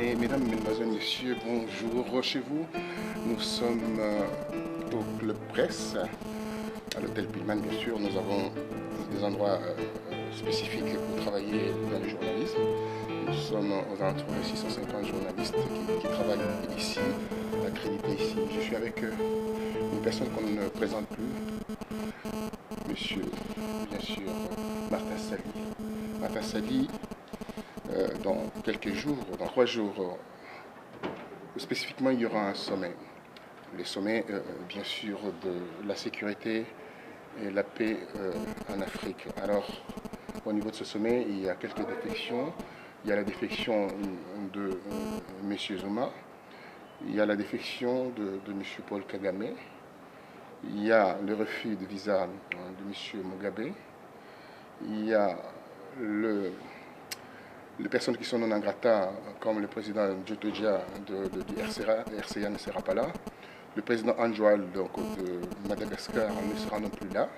Mesdames, Mesdemoiselles, Messieurs, bonjour chez vous. Nous sommes au Club Presse, à l'hôtel Pullman, bien sûr. Nous avons des endroits spécifiques pour travailler dans le journalisme. Nous sommes aux alentours de 650 journalistes qui travaillent ici, accrédités ici. Je suis avec une personne qu'on ne présente plus, monsieur, bien sûr, Martin Sali. Martin Sali, dans quelques jours, dans 3 jours, spécifiquement, il y aura un sommet. Le sommet, bien sûr, de la sécurité et la paix en Afrique. Alors, au niveau de ce sommet, il y a quelques défections. Il y a la défection de M. Zuma. Il y a la défection de M. Paul Kagame. Il y a le refus de visa de M. Mugabe. Il y a les personnes qui sont non grata, comme le président Djotodia du RCA ne sera pas là. Le président Anjoal de Madagascar ne sera non plus là.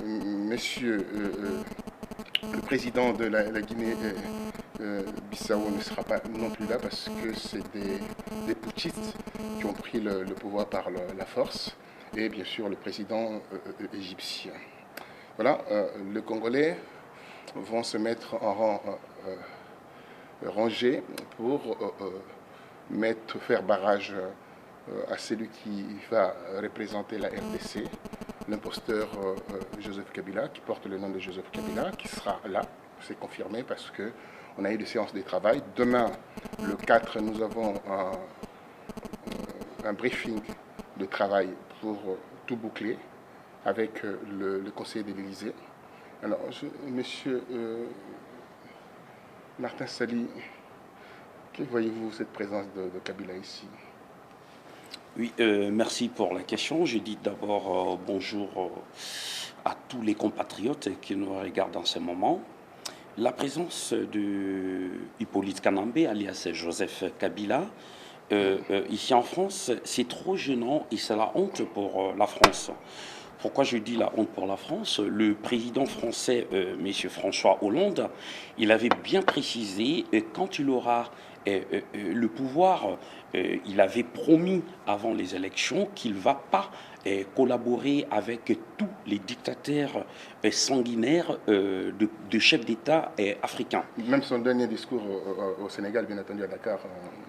Monsieur le président de la Guinée-Bissau ne sera pas non plus là parce que c'est des putschistes qui ont pris le pouvoir par la force. Et bien sûr le président égyptien. Voilà, les Congolais vont se mettre en rang rangé pour faire barrage à celui qui va représenter la RDC, l'imposteur Joseph Kabila, qui porte le nom de Joseph Kabila, qui sera là, c'est confirmé parce qu'on a eu des séances de travail. Demain, le 4, nous avons un briefing de travail pour tout boucler avec le conseiller de l'Élysée. Alors, monsieur Martin Sali, que voyez-vous cette présence de Kabila ici? Oui, merci pour la question. Je dis d'abord bonjour à tous les compatriotes qui nous regardent en ce moment. La présence de Hippolyte Kanambe, alias Joseph Kabila, ici en France, c'est trop gênant et c'est la honte pour la France. Pourquoi je dis la honte pour la France? Le président français, M. François Hollande, il avait bien précisé, quand il aura le pouvoir, il avait promis avant les élections qu'il ne va pas collaborer avec tous les dictateurs sanguinaires de chefs d'État africains. Même son dernier discours au Sénégal, bien entendu à Dakar,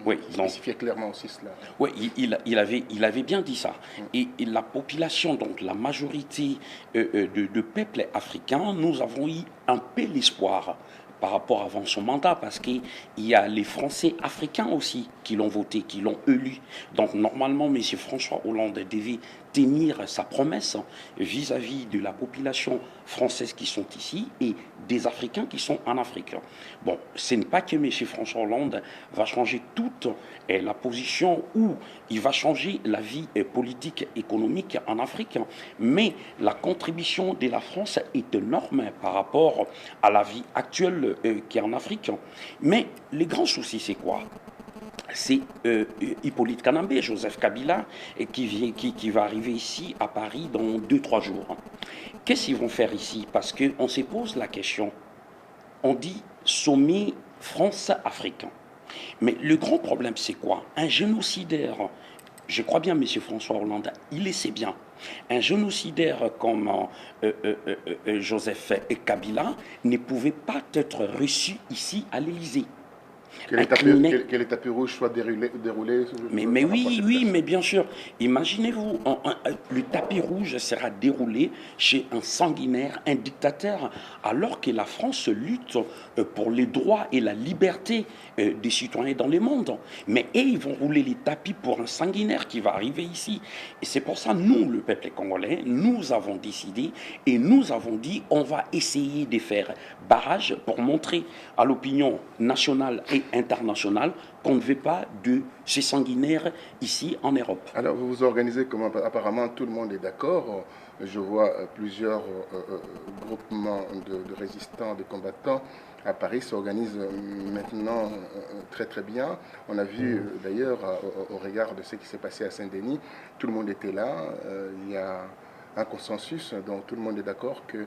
oui, spécifiait clairement aussi cela. Oui, il avait bien dit ça. Et la population, donc la majorité de peuples africains, nous avons eu un peu l'espoir par rapport avant son mandat, parce qu'il y a les Français africains aussi qui l'ont voté, qui l'ont élu. Donc normalement, M. François Hollande devait tenir sa promesse vis-à-vis de la population française qui sont ici et des Africains qui sont en Afrique. Bon, ce n'est pas que M. François Hollande va changer toute la position ou il va changer la vie politique, économique en Afrique, mais la contribution de la France est énorme par rapport à la vie actuelle qui est en Afrique. Mais les grands soucis, c'est quoi? C'est Hippolyte Kanambe, Joseph Kabila, qui va arriver ici à Paris dans 2-3 jours. Qu'est-ce qu'ils vont faire ici? Parce qu'on se pose la question. On dit sommet France-Afrique. Mais le grand problème, c'est quoi? Un génocidaire, je crois bien, M. François Hollande, il le sait bien. Un génocidaire comme Joseph Kabila ne pouvait pas être reçu ici à l'Élysée. Que les tapis rouges soient déroulés. Mais oui, mais bien sûr. Imaginez-vous, le tapis rouge sera déroulé chez un sanguinaire, un dictateur, alors que la France lutte pour les droits et la liberté des citoyens dans le monde. Mais ils vont rouler les tapis pour un sanguinaire qui va arriver ici. Et c'est pour ça, nous, le peuple congolais, nous avons décidé et nous avons dit on va essayer de faire barrage pour montrer à l'opinion nationale et internationale qu'on ne veut pas de ces sanguinaires ici en Europe. Alors vous vous organisez comment? Apparemment tout le monde est d'accord. Je vois plusieurs groupements de résistants, de combattants à Paris s'organisent maintenant très très bien. On a vu d'ailleurs au regard de ce qui s'est passé à Saint-Denis, tout le monde était là. Il y a un consensus, donc tout le monde est d'accord que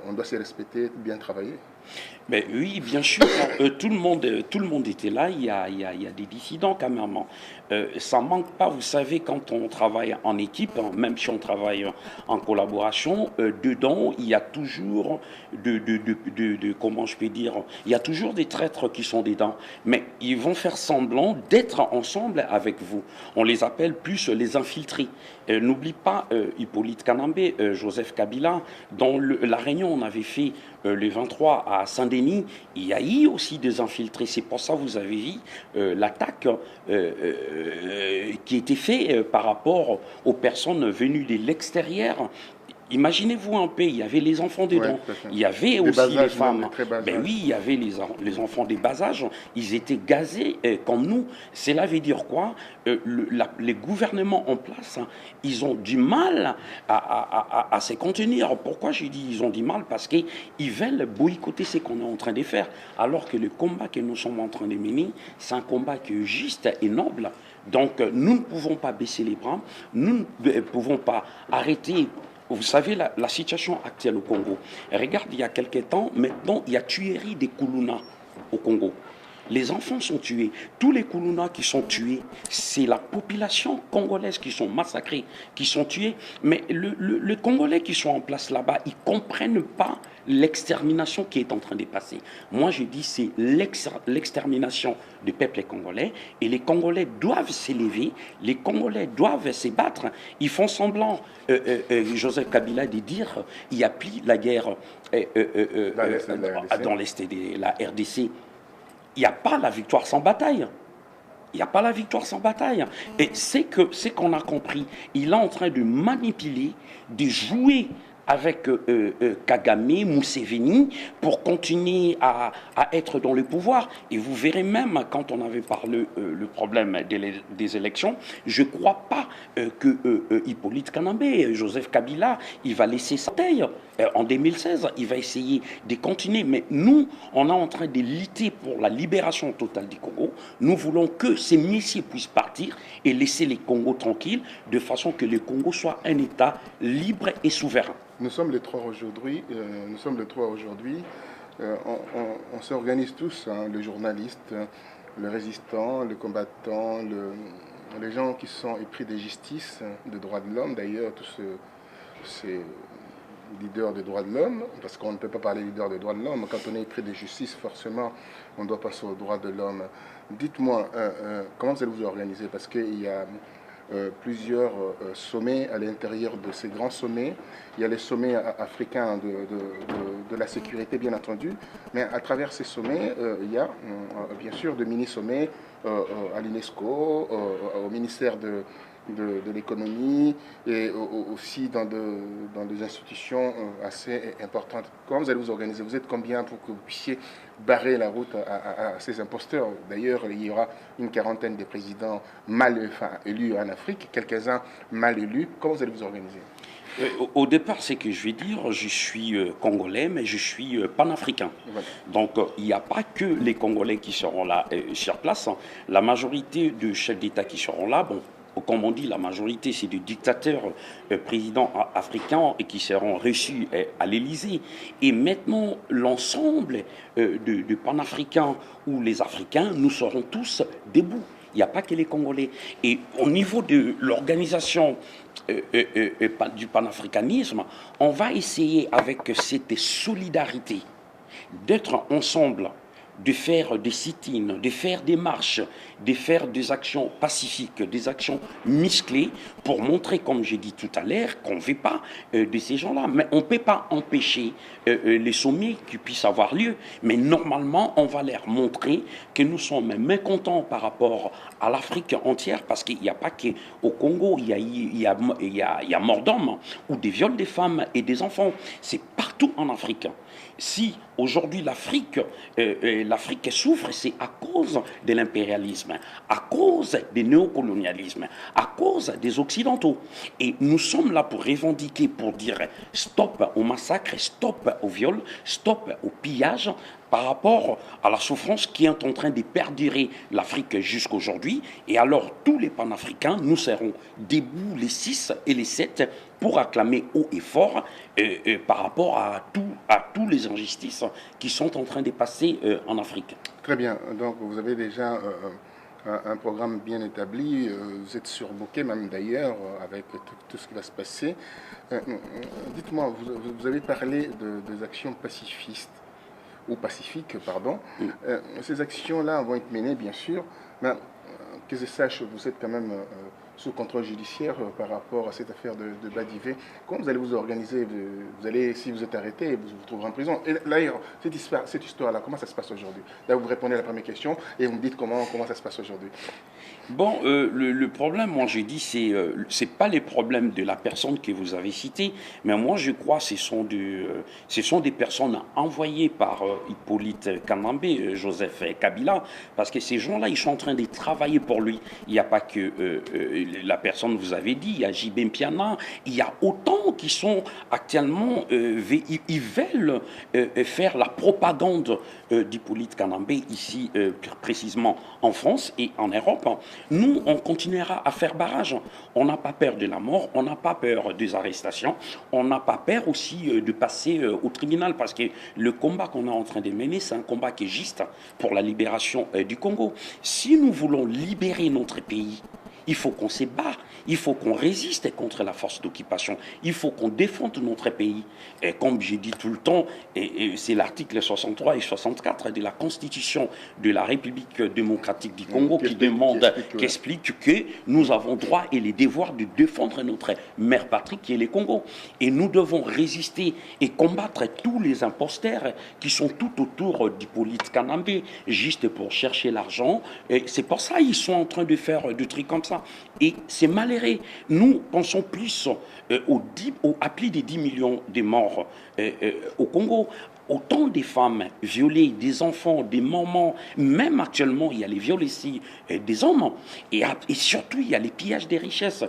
on doit se respecter, bien travailler. Mais oui, bien sûr, tout le monde était là. Il y a des dissidents quand même. Ça manque pas, vous savez, quand on travaille en équipe, hein, même si on travaille en collaboration, dedans, il y a toujours comment je peux dire, il y a toujours des traîtres qui sont dedans. Mais ils vont faire semblant d'être ensemble avec vous. On les appelle plus les infiltrés. N'oublie pas Hippolyte Kanambé, Joseph Kabila, dans la réunion on avait fait le 23 à Saint-Denis, il y a eu aussi des infiltrés. C'est pour ça que vous avez vu l'attaque qui a été faite par rapport aux personnes venues de l'extérieur. Imaginez-vous un peu, il y avait les enfants dedans, il y avait aussi les femmes. Ben oui, il y avait les enfants des bas âges, ils étaient gazés comme nous. Cela veut dire quoi? Les gouvernements en place, hein, ils ont du mal à se contenir. Pourquoi j'ai dit ils ont du mal? Parce qu'ils veulent boycotter ce qu'on est en train de faire. Alors que le combat que nous sommes en train de mener, c'est un combat qui est juste et noble. Donc nous ne pouvons pas baisser les bras, nous ne pouvons pas arrêter. Vous savez, la situation actuelle au Congo. Regarde, il y a quelques temps, maintenant, il y a tuerie des Koulouna au Congo. Les enfants sont tués. Tous les Koulouna qui sont tués, c'est la population congolaise qui sont massacrés, qui sont tués. Mais les Congolais qui sont en place là-bas, ils ne comprennent pas l'extermination qui est en train de passer. Moi, je dis c'est l'extermination du peuple congolais et les Congolais doivent s'élever, les Congolais doivent se battre. Ils font semblant, Joseph Kabila, de dire il n'y a plus la guerre dans l'Est de la RDC. Il n'y a pas la victoire sans bataille. Il n'y a pas la victoire sans bataille. Et c'est qu'on a compris. Il est en train de manipuler, de jouer avec Kagame, Museveni, pour continuer à être dans le pouvoir. Et vous verrez même, quand on avait parlé le problème des élections, je ne crois pas que Hippolyte Kanambé, Joseph Kabila, il va laisser sa taille. En 2016, il va essayer de continuer. Mais nous, on est en train de lutter pour la libération totale du Congo. Nous voulons que ces messieurs puissent partir et laisser les Congos tranquilles, de façon que le Congo soit un État libre et souverain. Nous sommes le 3 aujourd'hui. On s'organise tous, hein, les journalistes, les résistants, les combattants, les gens qui sont épris de justice, de droits de l'homme. D'ailleurs, tous ces leaders de droits de l'homme, parce qu'on ne peut pas parler leader de droits de l'homme. Quand on est épris de justice, forcément, on doit passer aux droits de l'homme. Dites-moi, comment vous allez vous organiser? Parce qu'il y a plusieurs sommets à l'intérieur de ces grands sommets. Il y a les sommets africains de la sécurité, bien entendu, mais à travers ces sommets, il y a bien sûr de mini-sommets à l'UNESCO, au ministère de l'économie et aussi dans des institutions assez importantes. Comment vous allez vous organiser? Vous êtes combien pour que vous puissiez barrer la route à ces imposteurs? D'ailleurs, il y aura une quarantaine de présidents élus en Afrique, quelques-uns mal élus. Comment vous allez vous organiser? Au départ, c'est que je vais dire, je suis congolais, mais je suis panafricain. Voilà. Donc, il n'y a pas que les Congolais qui seront là sur place. La majorité de chefs d'État qui seront là, bon, comme on dit, la majorité, c'est des dictateurs présidents africains et qui seront reçus à l'Élysée. Et maintenant, l'ensemble de panafricains ou les Africains, nous serons tous debout. Il n'y a pas que les Congolais. Et au niveau de l'organisation du panafricanisme, on va essayer avec cette solidarité d'être ensemble, de faire des sit-ins, de faire des marches, de faire des actions pacifiques, des actions musclées pour montrer, comme j'ai dit tout à l'heure, qu'on ne veut pas de ces gens-là. Mais on ne peut pas empêcher les sommets qui puissent avoir lieu. Mais normalement, on va leur montrer que nous sommes mécontents par rapport à l'Afrique entière, parce qu'il n'y a pas qu'au Congo, il y a mort d'hommes ou des viols des femmes et des enfants. C'est partout en Afrique. Si aujourd'hui l'Afrique souffre, c'est à cause de l'impérialisme, à cause du néocolonialisme, à cause des Occidentaux. Et nous sommes là pour revendiquer, pour dire stop au massacre, stop au viol, stop au pillage, par rapport à la souffrance qui est en train de perdurer l'Afrique jusqu'aujourd'hui. Et alors, tous les panafricains, nous serons debout les 6 et les 7 pour acclamer haut et fort par rapport à tous les injustices qui sont en train de passer en Afrique. Très bien. Donc, vous avez déjà un programme bien établi. Vous êtes surbooké même d'ailleurs avec tout ce qui va se passer. Dites-moi, vous avez parlé des actions pacifistes, ou pacifiques, pardon. Ces actions-là vont être menées, bien sûr, mais que je sache, vous êtes quand même sous contrôle judiciaire par rapport à cette affaire de Badivé. Comment vous allez vous organiser? Vous allez, si vous êtes arrêté, vous vous trouverez en prison. Et d'ailleurs, cette histoire-là, comment ça se passe aujourd'hui? Là, vous répondez à la première question et vous me dites comment ça se passe aujourd'hui. Bon, le problème, moi je dis, c'est pas les problèmes de la personne que vous avez citée, mais moi je crois que ce sont des personnes envoyées par Hippolyte Kanambe, Joseph Kabila, parce que ces gens-là, ils sont en train de travailler pour lui. Il n'y a pas que la personne, vous avez dit, il y a JB Mpiana, il y a autant qui sont actuellement, ils veulent faire la propagande d'Hippolyte Kanambe ici, précisément en France et en Europe. Nous, on continuera à faire barrage. On n'a pas peur de la mort, on n'a pas peur des arrestations, on n'a pas peur aussi de passer au tribunal, parce que le combat qu'on est en train de mener, c'est un combat qui est juste pour la libération du Congo. Si nous voulons libérer notre pays, il faut qu'on se bat, il faut qu'on résiste contre la force d'occupation, il faut qu'on défende notre pays. Et comme j'ai dit tout le temps, et c'est l'article 63 et 64 de la Constitution de la République démocratique du Congo qui explique que nous avons droit et les devoirs de défendre notre mère patrie qui est le Congo. Et nous devons résister et combattre tous les imposteurs qui sont tout autour d'Hippolyte Kanambe, juste pour chercher l'argent. Et c'est pour ça qu'ils sont en train de faire des trucs comme ça. Et c'est malheureux. Nous pensons plus à plus de 10 millions de morts au Congo. Autant de femmes violées, des enfants, des mamans, même actuellement, il y a les viols ici des hommes. Et surtout, il y a les pillages des richesses,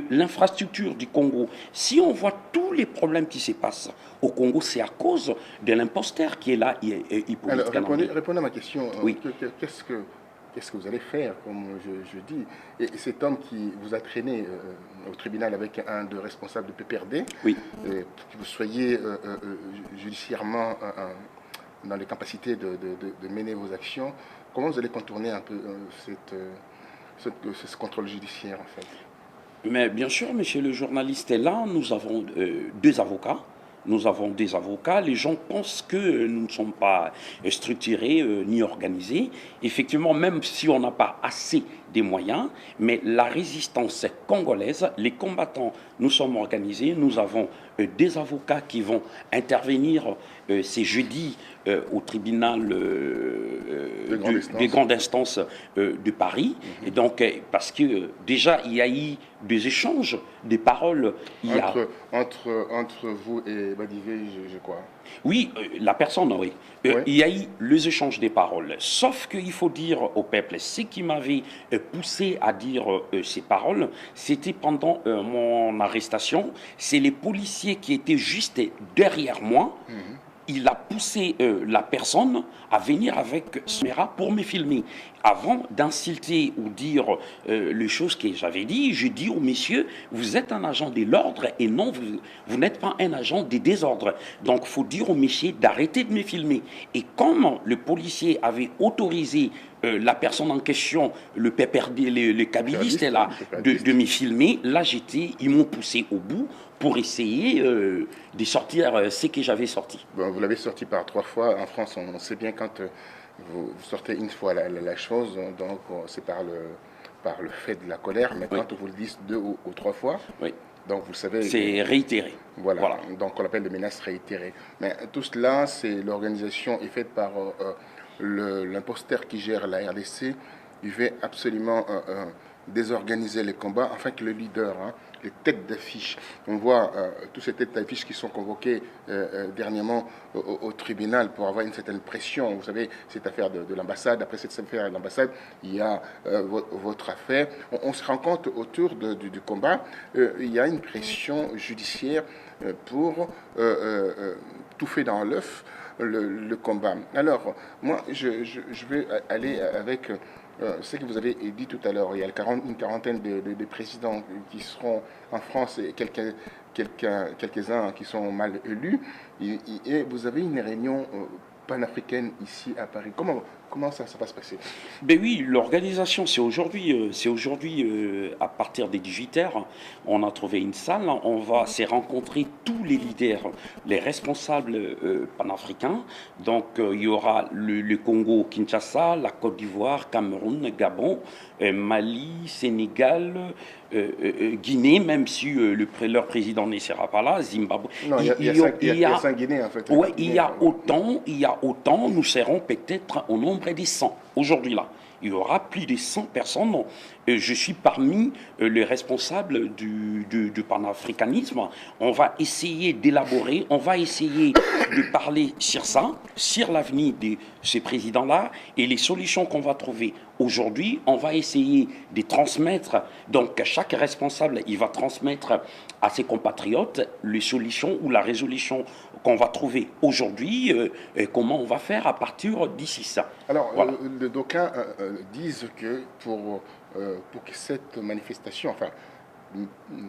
l'infrastructure du Congo. Si on voit tous les problèmes qui se passent au Congo, c'est à cause de l'imposteur qui est là, Hippolyte Kanambe. Répondez à ma question. Oui. Qu'est-ce que vous allez faire, comme je dis? Et cet homme qui vous a traîné au tribunal avec un de responsables de PPRD, oui, que vous soyez judiciairement dans les capacités de mener vos actions, comment vous allez contourner un peu ce contrôle judiciaire, en fait? Mais bien sûr, monsieur le journaliste est là, nous avons deux avocats. Nous avons des avocats. Les gens pensent que nous ne sommes pas structurés ni organisés. Effectivement, même si on n'a pas assez des moyens, mais la résistance congolaise, les combattants, nous sommes organisés. Nous avons des avocats qui vont intervenir ces jeudis au tribunal de grande instance de Paris. Et donc, parce que déjà, il y a eu des échanges, des paroles. Entre vous et Badivé, je crois. Oui, la personne, oui. Ouais. Il y a eu les échanges des paroles. Sauf qu'il faut dire au peuple, ce qui m'avait poussé à dire ces paroles, c'était pendant mon arrestation. C'est les policiers qui étaient juste derrière moi. Il a poussé la personne à venir avec son caméra pour me filmer. Avant d'insulter ou dire les choses que j'avais dit, je dis au monsieur, vous êtes un agent de l'ordre et non, vous n'êtes pas un agent des désordres. Donc, il faut dire au monsieur d'arrêter de me filmer. Et comme le policier avait autorisé la personne en question, le PPRD, le kabiliste est là, de me filmer, là, ils m'ont poussé au bout pour essayer de sortir ce que j'avais sorti. Bon, vous l'avez sorti par 3 fois. En France, on sait bien quand vous sortez une fois la chose, donc c'est par le fait de la colère, mais quand vous le dites 2 ou 3 fois, oui, donc vous savez... C'est réitéré. Voilà, donc on l'appelle des menaces réitérées. Mais tout cela, l'organisation est faite par l'imposteur qui gère la RDC. Il veut absolument désorganiser les combats, afin que le leader, les têtes d'affiche, on voit toutes ces têtes d'affiche qui sont convoquées dernièrement au tribunal pour avoir une certaine pression. Vous savez, cette affaire de l'ambassade, après cette affaire de l'ambassade, il y a votre affaire. On se rend compte autour du combat, il y a une pression judiciaire pour tout fait dans l'œuf, le combat. Alors, moi, je vais aller avec ce que vous avez dit tout à l'heure. Il y a une quarantaine de présidents qui seront en France et quelques-uns qui sont mal élus. Et vous avez une réunion panafricaine ici à Paris. Comment ça va se passer? Ben oui, l'organisation, c'est aujourd'hui, à partir des 18h, on a trouvé une salle, s'est rencontrer tous les leaders, les responsables panafricains. Donc, il y aura le Congo, Kinshasa, la Côte d'Ivoire, Cameroun, Gabon, Mali, Sénégal, Guinée, même si leur président ne sera pas là, Zimbabwe. Non, il y a 5 Guinées en fait. Oui, il y a autant, nous serons peut-être au nombre des 100 aujourd'hui là. Il y aura plus de 100 personnes. Je suis parmi les responsables du panafricanisme. On va essayer d'élaborer, on va essayer de parler sur ça, sur l'avenir de ces présidents-là et les solutions qu'on va trouver. Aujourd'hui, on va essayer de transmettre, donc chaque responsable, il va transmettre à ses compatriotes les solutions ou la résolution qu'on va trouver aujourd'hui, comment on va faire à partir d'ici ça. Alors, voilà. D'aucuns disent que pour que cette manifestation, enfin,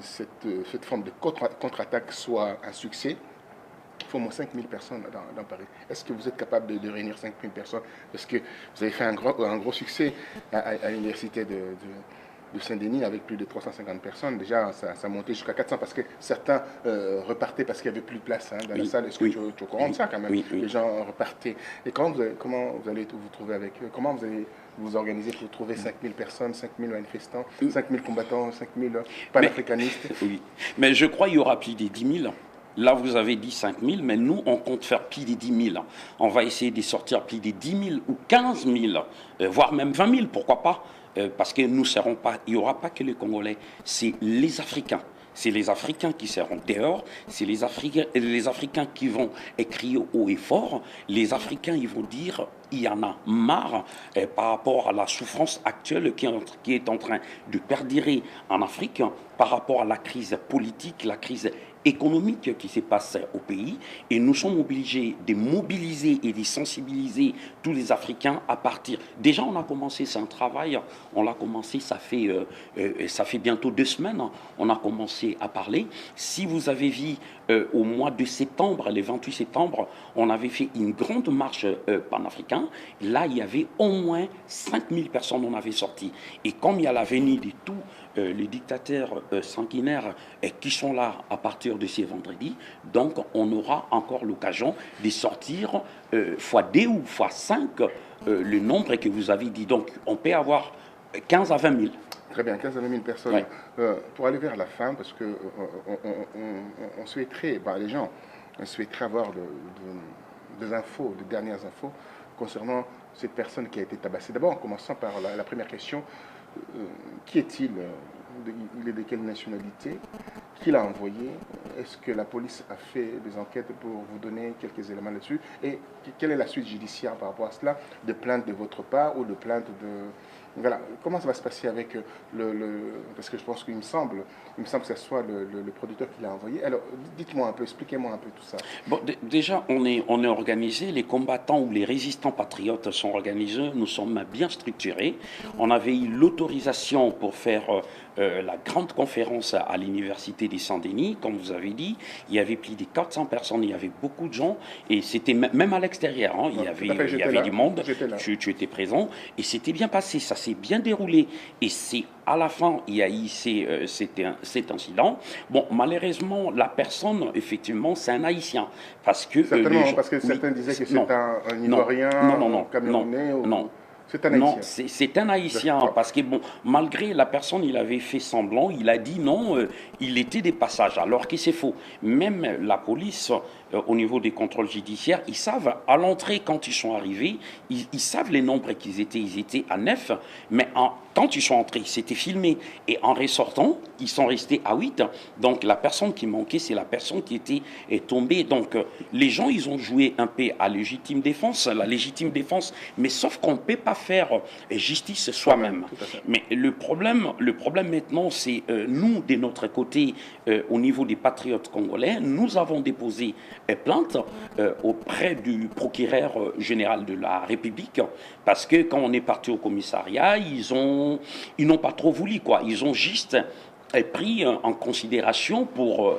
cette forme de contre-attaque soit un succès, il faut au moins 5000 personnes dans Paris. Est-ce que vous êtes capable de réunir 5000 personnes? Parce que vous avez fait un gros succès à l'université de Saint-Denis avec plus de 350 personnes. Déjà, ça a monté jusqu'à 400 parce que certains repartaient parce qu'il n'y avait plus de place dans la salle. Est-ce que tu es au courant de ça quand même? Les gens repartaient. Et comment vous allez vous trouver avec eux? Comment vous allez vous organiser pour trouver 5000 personnes, 5000 manifestants, 5000 combattants, 5000 panafricanistes? Oui, mais je crois qu'il y aura plus de 10 000. Là, vous avez dit 5 000, mais nous, on compte faire plus de 10 000. On va essayer de sortir plus de 10 000 ou 15 000, voire même 20 000, pourquoi pas, parce que nous serons pas, il n'y aura pas que les Congolais, c'est les Africains. C'est les Africains qui seront dehors, c'est les Africains qui vont crier haut et fort. Les Africains, ils vont dire, il y en a marre par rapport à la souffrance actuelle qui est en train de perdurer en Afrique, par rapport à la crise politique, la crise économique qui se passe au pays. Et nous sommes obligés de mobiliser et de sensibiliser tous les Africains à partir. Déjà, on a commencé, c'est un travail, on l'a commencé, ça fait bientôt 2 semaines, on a commencé à parler. Si vous avez vu au mois de septembre, le 28 septembre, on avait fait une grande marche panafricaine. Là, il y avait au moins 5000 personnes, on avait sorti. Et comme il y a la venue de tous les dictateurs sanguinaires qui sont là à partir de ce vendredi, donc on aura encore l'occasion de sortir x2 ou x5 le nombre que vous avez dit. Donc on peut avoir 15 à 20 000. Très bien, 15 à 20 000 personnes. Ouais. Pour aller vers la fin, parce que on souhaiterait, les gens souhaiteraient avoir des infos, de dernières infos concernant cette personne qui a été tabassée. D'abord, en commençant par la première question, qui est-il? Il est de quelle nationalité? Qui l'a envoyé? Est-ce que la police a fait des enquêtes pour vous donner quelques éléments là-dessus? Et quelle est la suite judiciaire par rapport à cela? De plainte de votre part ou de plainte de... Voilà, comment ça va se passer avec parce que je pense qu'il me semble que ce soit le producteur qui l'a envoyé. Alors, dites-moi un peu, expliquez-moi un peu tout ça. Bon, déjà, on est organisé, les combattants ou les résistants patriotes sont organisés, nous sommes bien structurés. On avait eu l'autorisation pour faire la grande conférence à l'université des Saint-Denis, comme vous avez dit. Il y avait plus de 400 personnes, il y avait beaucoup de gens, et c'était même à l'extérieur, hein, il y avait du monde, tu étais présent, et c'était bien passé, ça s'est bien déroulé. Et c'est à la fin, il y a eu cet incident. Bon, malheureusement, la personne, effectivement, c'est un Haïtien. Parce que, certainement, parce que certains disaient que c'est un Ivoirien, Camerounais ou... C'est un Haïtien. Non, c'est un Haïtien, parce que bon, malgré la personne, il avait fait semblant, il a dit non, il était des passages, alors que c'est faux. Même la police, au niveau des contrôles judiciaires, ils savent, à l'entrée, quand ils sont arrivés, ils savent les nombres qu'ils étaient. Ils étaient à 9, mais quand ils sont entrés, c'était filmé. Et en ressortant, ils sont restés à 8. Donc la personne qui manquait, c'est la personne qui était tombée. Donc les gens, ils ont joué un peu à la légitime défense, mais sauf qu'on ne peut pas faire justice soi-même. Mais le problème maintenant, c'est nous, de notre côté, au niveau des patriotes congolais, nous avons déposé plainte auprès du procureur général de la République, parce que quand on est parti au commissariat, ils n'ont pas trop voulu, quoi. Ils ont juste pris en considération pour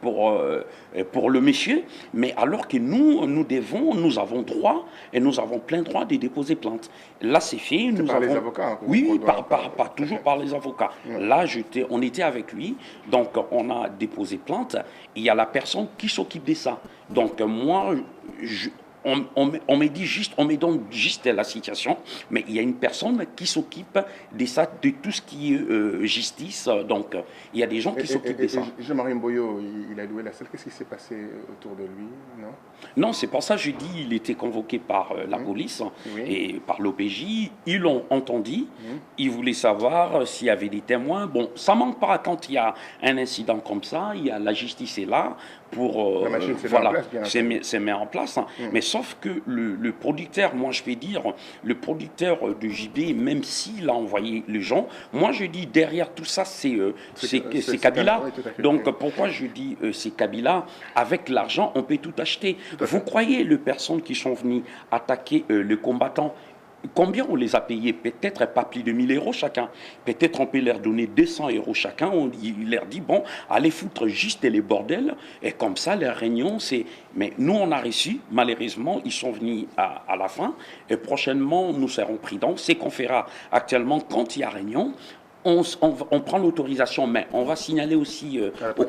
le monsieur, mais alors que nous avons droit, et nous avons plein droit de déposer plainte. Là, c'est fait. C'est par les avocats, hein, Oui, toujours par les avocats. Là, on était avec lui, donc on a déposé plainte. Il y a la personne qui s'occupe de ça. Donc moi, on me dit juste, on me donne juste la situation, mais il y a une personne qui s'occupe de ça, de tout ce qui est justice. Donc, il y a des gens qui s'occupent de ça. Jean-Marie Mboyo, il a loué la salle. Qu'est-ce qui s'est passé autour de lui? Non, c'est pour ça que je dis il était convoqué par la police et par l'OPJ. Ils l'ont entendu. Ils voulaient savoir s'il y avait des témoins. Bon, ça manque pas quand il y a un incident comme ça. La justice est là pour la machine c'est mis en place. Mais sauf que le producteur, moi je vais dire, le producteur de JB, même s'il a envoyé les gens, moi je dis derrière tout ça c'est Kabila. Donc pourquoi je dis c'est Kabila? Avec l'argent on peut tout acheter. Vous croyez les personnes qui sont venues attaquer le combattant? Combien on les a payés? Peut-être pas plus de 1000 euros chacun. Peut-être on peut leur donner 200 euros chacun. Il leur dit, bon, allez foutre juste les bordels. Et comme ça, leur réunion, c'est... Mais nous, on a reçu, malheureusement, ils sont venus à la fin. Et prochainement, nous serons prudents. C'est qu'on fera actuellement quand il y a réunion. On prend l'autorisation, mais on va signaler aussi au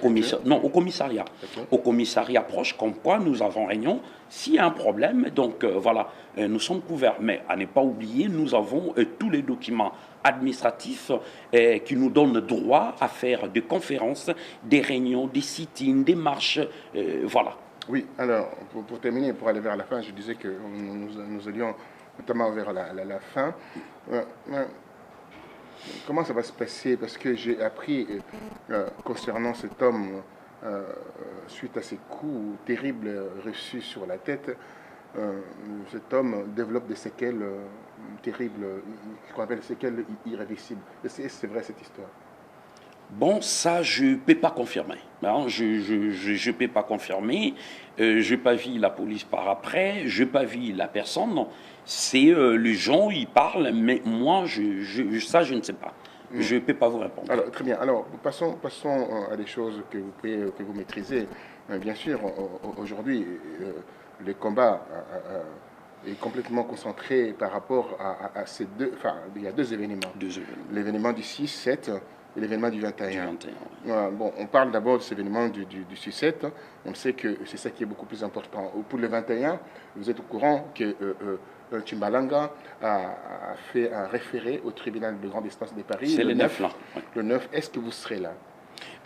commissariat. Au commissariat proche, comme quoi nous avons réunion. S'il y a un problème, donc voilà, nous sommes couverts. Mais à ne pas oublier, nous avons tous les documents administratifs qui nous donnent droit à faire des conférences, des réunions, des sit-ins, des marches, voilà. Oui, alors, pour terminer, pour aller vers la fin, je disais que nous allions notamment vers la fin. Comment ça va se passer? Parce que j'ai appris concernant cet homme, suite à ces coups terribles reçus sur la tête, cet homme développe des séquelles terribles, ce qu'on appelle des séquelles irréversibles. C'est vrai cette histoire? Bon, ça, je ne peux pas confirmer. Hein, je ne peux pas confirmer. Je n'ai pas vu la police par après. Je n'ai pas vu la personne. C'est les gens, ils parlent, mais moi, ça, je ne sais pas. Je ne peux pas vous répondre. Alors, très bien. Alors, passons à des choses que vous maîtrisez. Bien sûr, aujourd'hui, le combat est complètement concentré par rapport à ces deux... Enfin, il y a deux événements. L'événement du 6-7 et l'événement du 21. Bon, on parle d'abord de cet événement du 6-7. On sait que c'est ça qui est beaucoup plus important. Pour le 21, vous êtes au courant que Tchimbalanga a fait un référé au tribunal de grande instance de Paris. C'est le 9, là. Le 9, est-ce que vous serez là?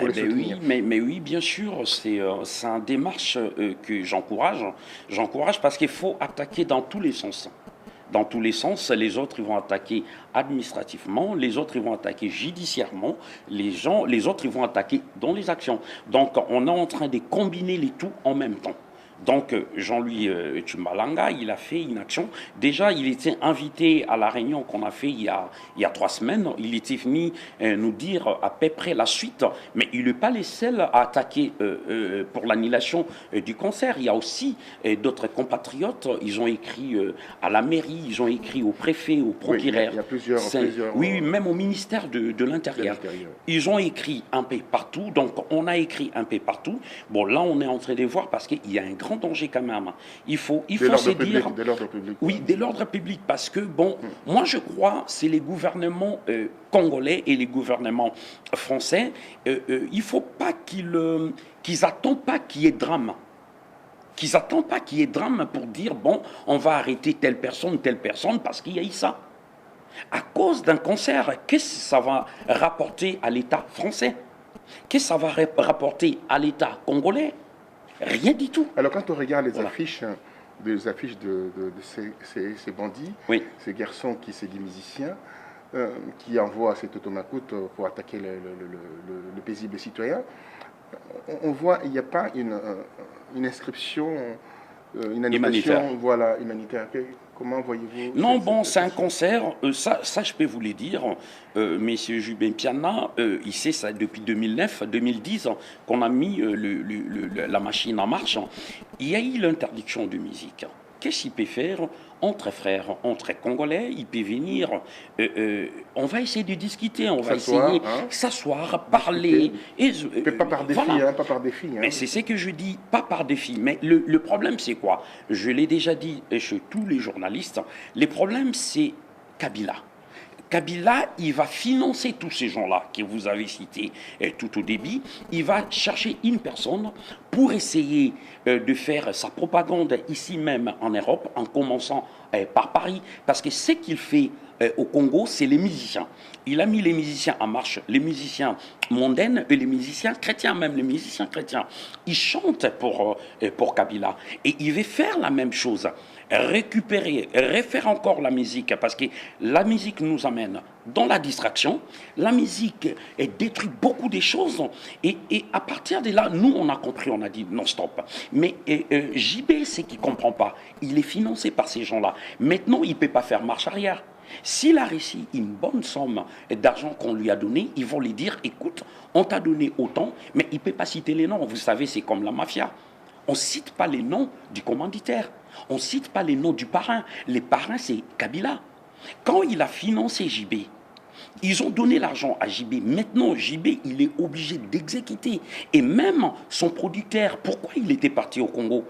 Oui, mais oui, bien sûr, c'est une démarche que j'encourage. J'encourage parce qu'il faut attaquer dans tous les sens. Dans tous les sens, les autres ils vont attaquer administrativement, les autres ils vont attaquer judiciairement, les autres ils vont attaquer dans les actions. Donc on est en train de combiner les tout en même temps. Donc Jean-Louis Tchimbalanga, il a fait une action. Déjà, il était invité à la réunion qu'on a fait il y a 3 semaines. Il était venu nous dire à peu près la suite, mais il n'est pas les seuls à attaquer pour l'annulation du concert. Il y a aussi d'autres compatriotes. Ils ont écrit à la mairie, ils ont écrit au préfet, au procureur. Oui, il y a plusieurs... Oui, même au ministère de l'Intérieur. Ils ont écrit un peu partout. Donc, on a écrit un peu partout. Bon, là, on est en train de voir parce qu'il y a un grand danger quand même. Il faut se dire... De l'ordre public. Oui, de l'ordre public, parce que, bon, moi je crois c'est les gouvernements congolais et les gouvernements français, il ne faut pas qu'ils n'attendent pas qu'il y ait drame. Qu'ils n'attendent pas qu'il y ait drame pour dire, bon, on va arrêter telle personne, parce qu'il y a eu ça. À cause d'un concert, qu'est-ce que ça va rapporter à l'État français? Qu'est-ce que ça va rapporter à l'État congolais? Rien du tout. Alors quand on regarde les affiches de ces bandits, ces garçons qui sont des musiciens, qui envoient cet automacoute pour attaquer le paisible citoyen, on voit il n'y a pas une inscription une animation voilà, humanitaire. Comment voyez-vous? Non, bon, c'est un concert, ça je peux vous le dire, Monsieur Jubin Piana, il sait ça depuis 2009, 2010, qu'on a mis la machine en marche. Il y a eu l'interdiction de musique. Qu'est-ce qu'il peut faire entre frères, entre Congolais? Il peut venir, on va essayer de discuter, on va essayer s'asseoir, parler. Et, pas par défi, voilà. Pas par défi. Mais c'est ce que je dis, pas par défi. Mais le problème, c'est quoi? Je l'ai déjà dit chez tous les journalistes, le problème, c'est Kabila. Kabila, il va financer tous ces gens-là que vous avez cités tout au début. Il va chercher une personne pour essayer de faire sa propagande ici même en Europe, en commençant par Paris. Parce que ce qu'il fait au Congo, c'est les musiciens. Il a mis les musiciens en marche, les musiciens mondains et les musiciens chrétiens, même les musiciens chrétiens. Ils chantent pour Kabila. Et il veut faire la même chose. Récupérer, refaire encore la musique, parce que la musique nous amène dans la distraction, la musique détruit beaucoup de choses, et à partir de là, nous on a compris, on a dit non stop. Mais JB, c'est qu'il ne comprend pas, il est financé par ces gens-là. Maintenant, il ne peut pas faire marche arrière. S'il a réussi une bonne somme d'argent qu'on lui a donné, ils vont lui dire, écoute, on t'a donné autant, mais il ne peut pas citer les noms. Vous savez, c'est comme la mafia. On ne cite pas les noms du commanditaire. On ne cite pas les noms du parrain. Les parrains, c'est Kabila. Quand il a financé JB, ils ont donné l'argent à JB. Maintenant, JB, il est obligé d'exécuter. Et même son producteur, pourquoi il était parti au Congo?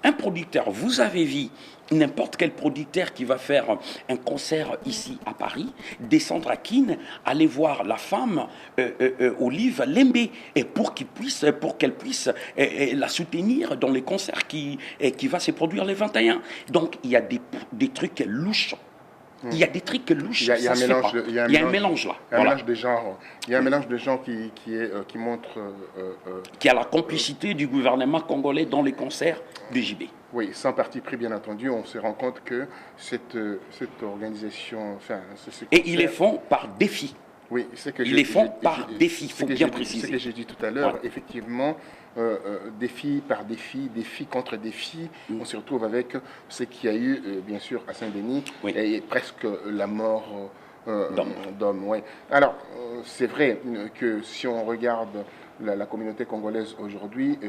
Un producteur, vous avez vu n'importe quel producteur qui va faire un concert ici à Paris, descendre à Keene, aller voir la femme Olive Lembe, et pour qu'elle puisse la soutenir dans les concerts qui va se produire les 21. Donc il y a des trucs louches. Il y a des trucs louches. Il y a un mélange là. Il y a un mélange de genres. Il y a un mélange de gens qui montre. Qui a la complicité du gouvernement congolais dans les concerts de JB. Oui, sans parti pris, bien entendu, on se rend compte que cette organisation. Enfin, et ils les font par défi. Oui, c'est que ils les font par défi, il faut bien préciser. Ce que j'ai dit tout à l'heure, ouais. Effectivement, défi par défi, défi contre défi, on se retrouve avec ce qu'il y a eu, bien sûr, à Saint-Denis, oui. Et presque la mort d'hommes. Ouais. Alors, c'est vrai que si on regarde la communauté congolaise aujourd'hui,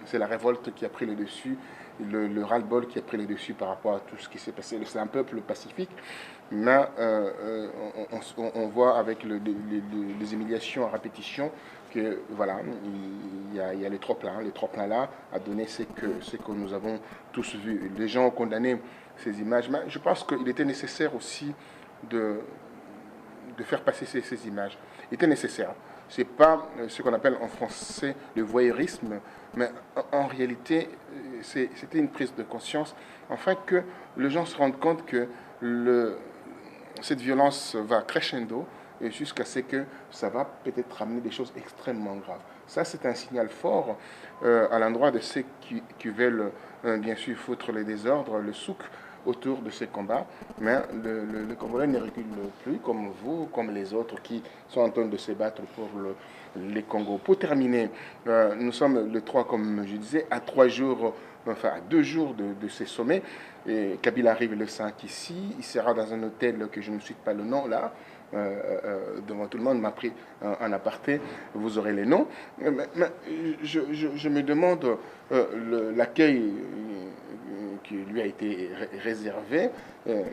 c'est la révolte qui a pris le dessus, le ras-le-bol qui a pris le dessus par rapport à tout ce qui s'est passé. C'est un peuple pacifique, mais on voit avec les humiliations à répétition que voilà, il y a les trop-pleins. Les trop-pleins là a donné ce que nous avons tous vu. Les gens ont condamné ces images, mais je pense qu'il était nécessaire aussi de faire passer ces images. Il était nécessaire. Ce n'est pas ce qu'on appelle en français le voyeurisme, mais en réalité, c'était une prise de conscience, afin que les gens se rendent compte que cette violence va crescendo jusqu'à ce que ça va peut-être ramener des choses extrêmement graves. Ça, c'est un signal fort à l'endroit de ceux qui veulent, bien sûr, foutre les désordres, le souk autour de ces combats, mais le Congolais ne recule plus, comme vous, comme les autres qui sont en train de se battre pour les Congos. Pour terminer, nous sommes le 3, comme je disais, à 3 jours, enfin à 2 jours de ces sommets. Et Kabila arrive le 5 ici, il sera dans un hôtel que je ne cite pas le nom là, devant tout le monde, m'a pris en aparté, vous aurez les noms. Mais je me demande l'accueil qui lui a été réservé.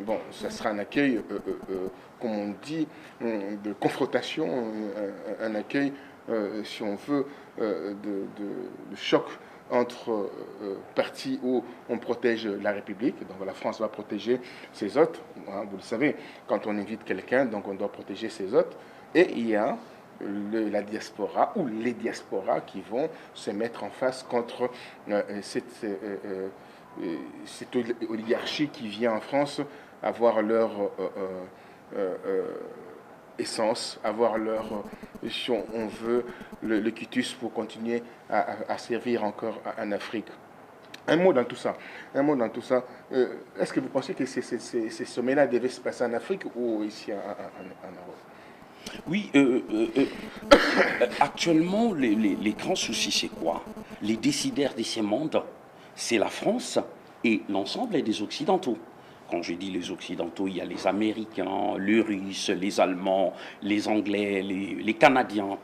Bon, ça sera un accueil, comme on dit, de confrontation, un accueil, si on veut, de choc entre partis où on protège la République, donc la France va protéger ses hôtes, hein, vous le savez, quand on invite quelqu'un, donc on doit protéger ses hôtes, et il y a la diaspora ou les diasporas qui vont se mettre en face contre cette oligarchie qui vient en France avoir leur essence, avoir leur, si on veut, le quitus pour continuer à servir encore en Afrique. Un mot dans tout ça. Est-ce que vous pensez que ces sommets-là devaient se passer en Afrique ou ici en Europe? Oui, actuellement, les grands soucis, c'est quoi? Les décideurs de ces mondes, c'est la France et l'ensemble des Occidentaux. Quand je dis les Occidentaux, il y a les Américains, les Russes, les Allemands, les Anglais, les Canadiens.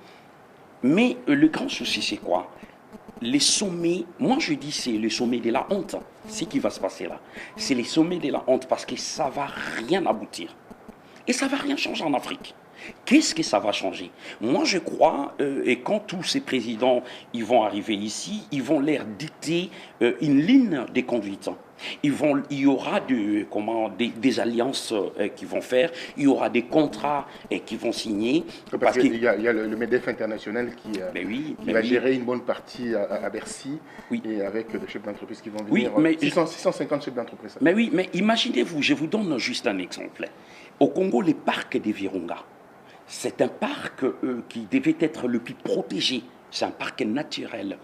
Mais le grand souci, c'est quoi? Les sommets, moi je dis c'est le sommet de la honte, ce qui va se passer là. C'est les sommets de la honte parce que ça ne va rien aboutir. Et ça ne va rien changer en Afrique. Qu'est-ce que ça va changer? Moi, je crois, et quand tous ces présidents ils vont arriver ici, ils vont leur dicter une ligne de conduite. Il y aura des alliances qu'ils vont faire, il y aura des contrats qu'ils vont signer. Parce qu'il y a le MEDEF international qui va gérer une bonne partie à Bercy, oui. Et avec des chefs d'entreprise qui vont venir. Oui, mais 650 chefs d'entreprise. Mais oui, mais imaginez-vous, je vous donne juste un exemple. Au Congo, les parcs des Virunga, c'est un parc qui devait être le plus protégé. C'est un parc naturel.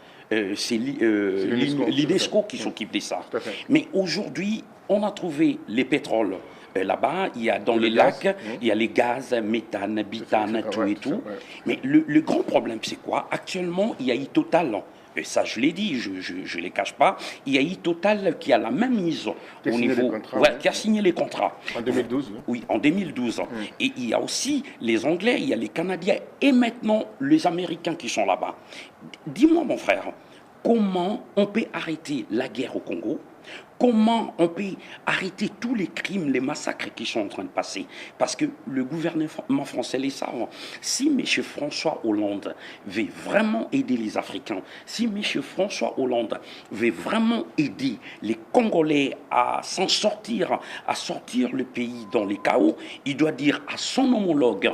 C'est l'UNESCO qui s'occupe de ça. Mais aujourd'hui, on a trouvé les pétroles. Là-bas, il y a dans les lacs, il y a les gaz, méthane, butane, tout et tout. Mais le grand problème, c'est quoi? Actuellement, il y a Total. Et ça, je l'ai dit, je ne les cache pas. Il y a Total qui a la même mise au niveau. Qui a signé les contrats. En 2012. Oui, en 2012. Et il y a aussi les Anglais, il y a les Canadiens et maintenant les Américains qui sont là-bas. Dis-moi, mon frère, comment on peut arrêter la guerre au Congo? Comment on peut arrêter tous les crimes, les massacres qui sont en train de passer? Parce que le gouvernement français les savent. Si M. François Hollande veut vraiment aider les Africains, si M. François Hollande veut vraiment aider les Congolais à s'en sortir, à sortir le pays dans les chaos, il doit dire à son homologue,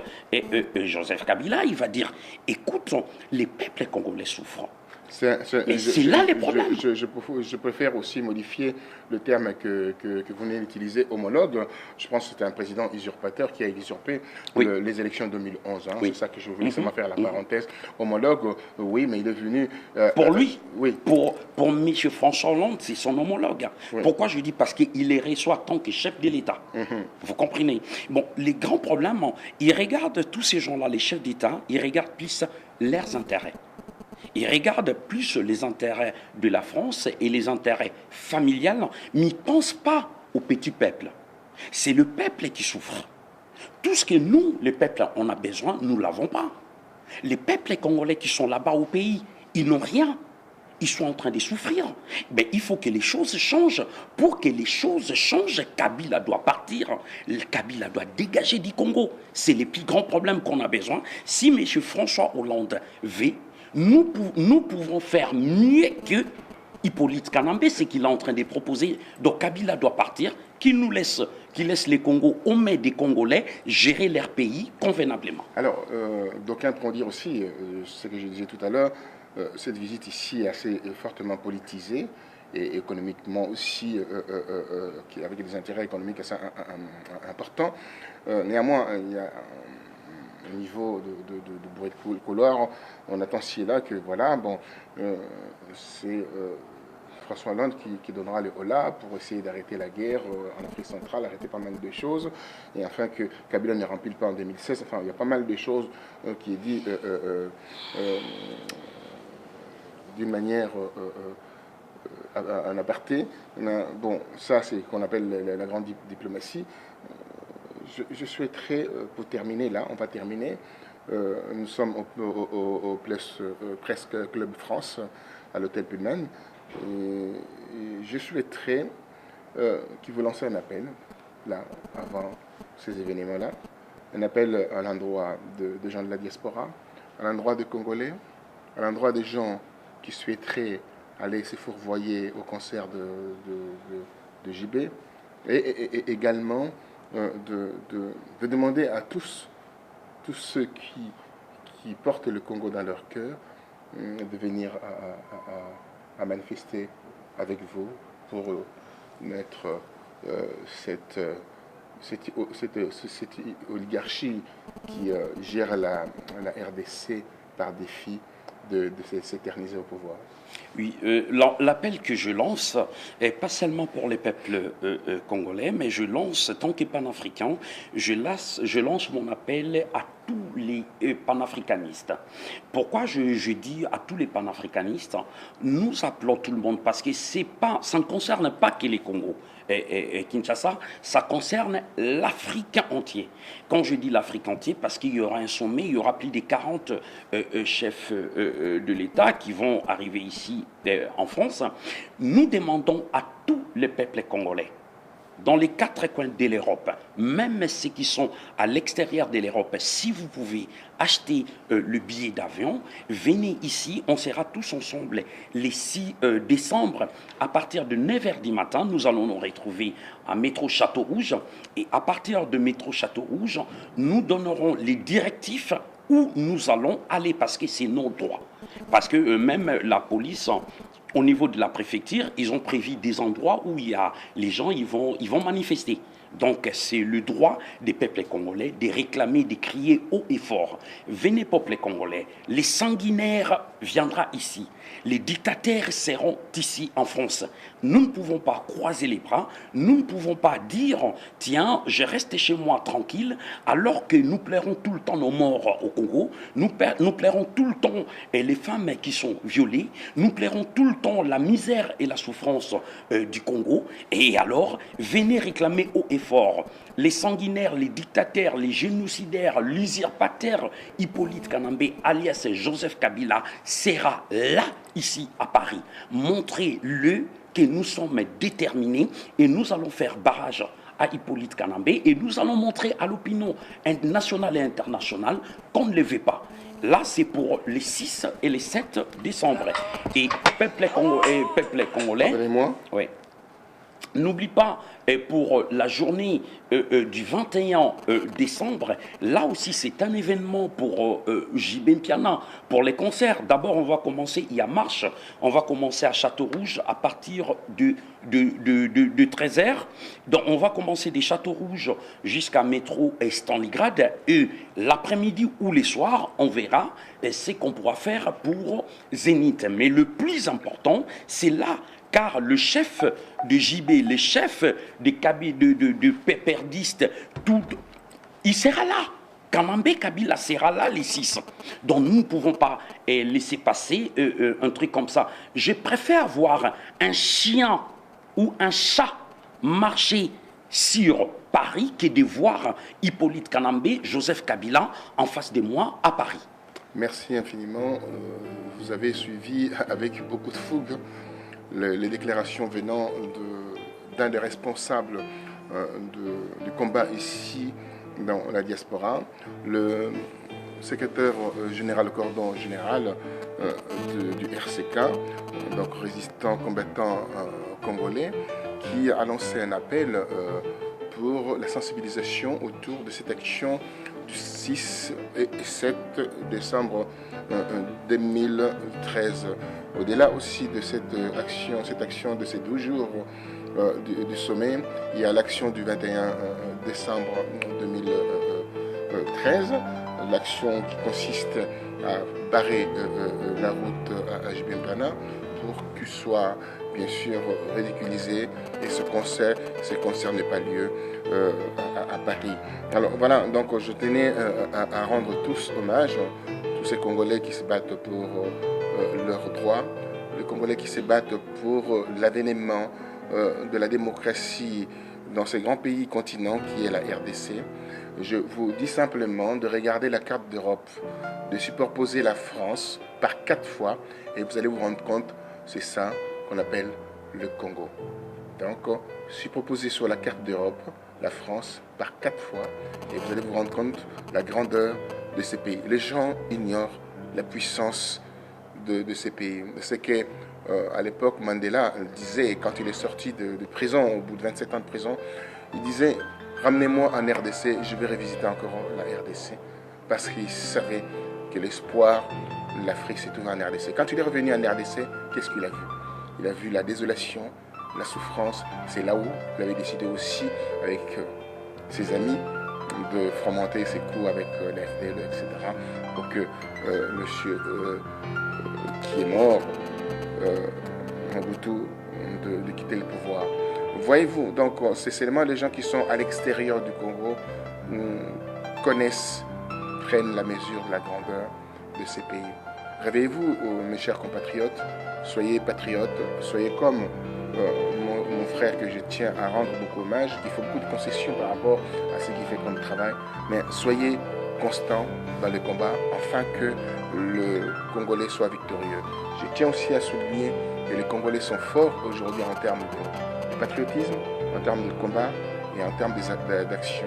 Joseph Kabila, il va dire, écoute, les peuples congolais souffrent. C'est là les problèmes. Je préfère aussi modifier le terme que vous venez d'utiliser, homologue. Je pense que c'était un président usurpateur qui a usurpé les élections de 2011. Hein. C'est ça que je voulais seulement faire la parenthèse. Homologue, oui, mais il est venu... pour lui, pour M. François Hollande, c'est son homologue. Pourquoi je dis? Parce qu'il les reçoit en tant que chef de l'État. Vous comprenez? Bon, les grands problèmes, ils regardent tous ces gens-là, les chefs d'État, ils regardent plus leurs intérêts. Ils regardent plus les intérêts de la France et les intérêts familiales, mais ils ne pensent pas au petit peuple. C'est le peuple qui souffre. Tout ce que nous, le peuple, on a besoin, nous ne l'avons pas. Les peuples congolais qui sont là-bas au pays, ils n'ont rien. Ils sont en train de souffrir. Mais il faut que les choses changent. Pour que les choses changent, Kabila doit partir. Kabila doit dégager du Congo. C'est le plus grand problème qu'on a besoin. Si M. François Hollande veut, nous pouvons faire mieux que Hippolyte Kanambe, ce qu'il est en train de proposer. Donc Kabila doit partir, qu'il laisse les Congos aux mains des Congolais gérer leur pays convenablement. Alors, d'aucuns pourront dire aussi, ce que je disais tout à l'heure, cette visite ici est assez fortement politisée et économiquement aussi, avec des intérêts économiques assez importants. Néanmoins, il y a au niveau de bruit de couloir, on attend ci et là que voilà, bon, c'est François Hollande qui donnera le holà pour essayer d'arrêter la guerre en Afrique centrale, arrêter pas mal de choses, et enfin que Kabila ne remplit pas en 2016. Enfin, il y a pas mal de choses qui est dit d'une manière en aparté. Bon, ça c'est ce qu'on appelle la grande diplomatie. Je souhaiterais, pour terminer là, on va terminer, nous sommes au presque Club France, à l'hôtel Pullman, et je souhaiterais qu'il vous lance un appel, là, avant ces événements-là, un appel à l'endroit de gens de la diaspora, à l'endroit des Congolais, à l'endroit des gens qui souhaiteraient aller se fourvoyer au concert de JB, et également de demander à tous ceux qui portent le Congo dans leur cœur de venir à manifester avec vous pour mettre cette oligarchie qui gère la RDC par défi de s'éterniser au pouvoir. Oui, l'appel que je lance est pas seulement pour les peuples congolais, mais je lance, tant que panafricain, je lance mon appel à tous les panafricanistes. Pourquoi je dis à tous les panafricanistes, nous appelons tout le monde, parce que ça ne concerne pas que les Congos. Et Kinshasa, ça concerne l'Afrique entier. Quand je dis l'Afrique entier, parce qu'il y aura un sommet, il y aura plus de 40 chefs de l'État qui vont arriver ici en France. Nous demandons à tous les peuples congolais, dans les 4 coins de l'Europe, même ceux qui sont à l'extérieur de l'Europe, si vous pouvez acheter le billet d'avion, venez ici, on sera tous ensemble les 6 décembre, à partir de 9h du matin, nous allons nous retrouver à Métro Château Rouge, et à partir de Métro Château Rouge, nous donnerons les directives où nous allons aller, parce que c'est nos droits. Parce que même la police, au niveau de la préfecture, ils ont prévu des endroits où les gens ils vont manifester. Donc c'est le droit des peuples congolais de réclamer, de crier haut et fort. Venez peuple congolais, les sanguinaires viendront ici. Les dictateurs seront ici en France. Nous ne pouvons pas croiser les bras, nous ne pouvons pas dire « Tiens, je reste chez moi tranquille » alors que nous plairons tout le temps nos morts au Congo, nous plairons tout le temps les femmes qui sont violées, nous plairons tout le temps la misère et la souffrance du Congo. Et alors, venez réclamer haut et fort. Les sanguinaires, les dictateurs, les génocidaires, l'usurpateur Hippolyte Kanambe alias Joseph Kabila sera là, ici à Paris. Montrez-le que nous sommes déterminés et nous allons faire barrage à Hippolyte Kanambe et nous allons montrer à l'opinion nationale et internationale qu'on ne le veut pas. Là, c'est pour les 6 et les 7 décembre. Et peuple congolais, oui. N'oublie pas, pour la journée du 21 décembre, là aussi c'est un événement pour JB Mpiana, pour les concerts. D'abord on va commencer, il y a marche, on va commencer à Château Rouge à partir de 13h. Donc on va commencer des Châteaux Rouges jusqu'à métro et Stalingrad. Et l'après-midi ou les soirs, on verra ce qu'on pourra faire pour Zénith. Mais le plus important, c'est là. Car le chef de JB, le chef de péperdistes, il sera là. Kanambe Kabila sera là les 6. Donc nous ne pouvons pas laisser passer un truc comme ça. Je préfère voir un chien ou un chat marcher sur Paris que de voir Hippolyte Kanambe, Joseph Kabila en face de moi à Paris. Merci infiniment. Vous avez suivi avec beaucoup de fougue les déclarations venant d'un des responsables du combat ici dans la diaspora, le secrétaire général, cordon général du RCK, donc résistant combattant congolais, qui a lancé un appel pour la sensibilisation autour de cette action du 6 et 7 décembre 2013. Au-delà aussi de cette action de ces 12 jours du sommet, il y a l'action du 21 décembre 2013, l'action qui consiste à barrer la route à JB Mpiana pour qu'il soit bien sûr ridiculisé et ce concert n'ait pas lieu à Paris. Alors voilà, donc je tenais à rendre tous hommage, tous ces Congolais qui se battent pour leurs droits, les Congolais qui se battent pour l'avènement de la démocratie dans ces grands pays continents qui est la RDC. Je vous dis simplement de regarder la carte d'Europe, de superposer la France par 4 fois et vous allez vous rendre compte, c'est ça qu'on appelle le Congo. Donc, superposer sur la carte d'Europe la France par 4 fois et vous allez vous rendre compte de la grandeur de ces pays. Les gens ignorent la puissance de ces pays. C'est que à l'époque, Mandela disait, quand il est sorti de prison, au bout de 27 ans de prison, il disait « Ramenez-moi en RDC, je vais revisiter encore la RDC. » Parce qu'il savait que l'espoir de l'Afrique s'est trouvé en RDC. Quand il est revenu en RDC, qu'est-ce qu'il a vu? Il a vu la désolation, la souffrance. C'est là où il avait décidé aussi, avec ses amis, de fomenter ses coups avec la FDL, etc. Pour que monsieur qui est mort, Mobutu de quitter le pouvoir. Voyez-vous, donc c'est seulement les gens qui sont à l'extérieur du Congo connaissent, prennent la mesure de la grandeur de ces pays. Réveillez-vous, mes chers compatriotes, soyez patriotes, soyez comme mon frère que je tiens à rendre beaucoup hommage, qui fait beaucoup de concessions par rapport à ce qu'il fait comme travail, mais soyez constants dans le combat afin que le Congolais soit victorieux. Je tiens aussi à souligner que les Congolais sont forts aujourd'hui en termes de patriotisme, en termes de combat et en termes d'action.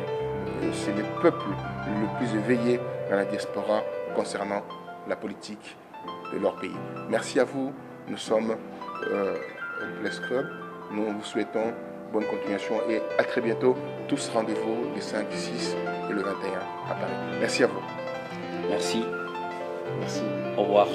C'est le peuple le plus éveillé dans la diaspora concernant la politique de leur pays. Merci à vous. Nous sommes au Place Club. Nous vous souhaitons bonne continuation et à très bientôt. Tous rendez-vous le 5, 6 et le 21 à Paris. Merci à vous. Merci. Merci. Au revoir.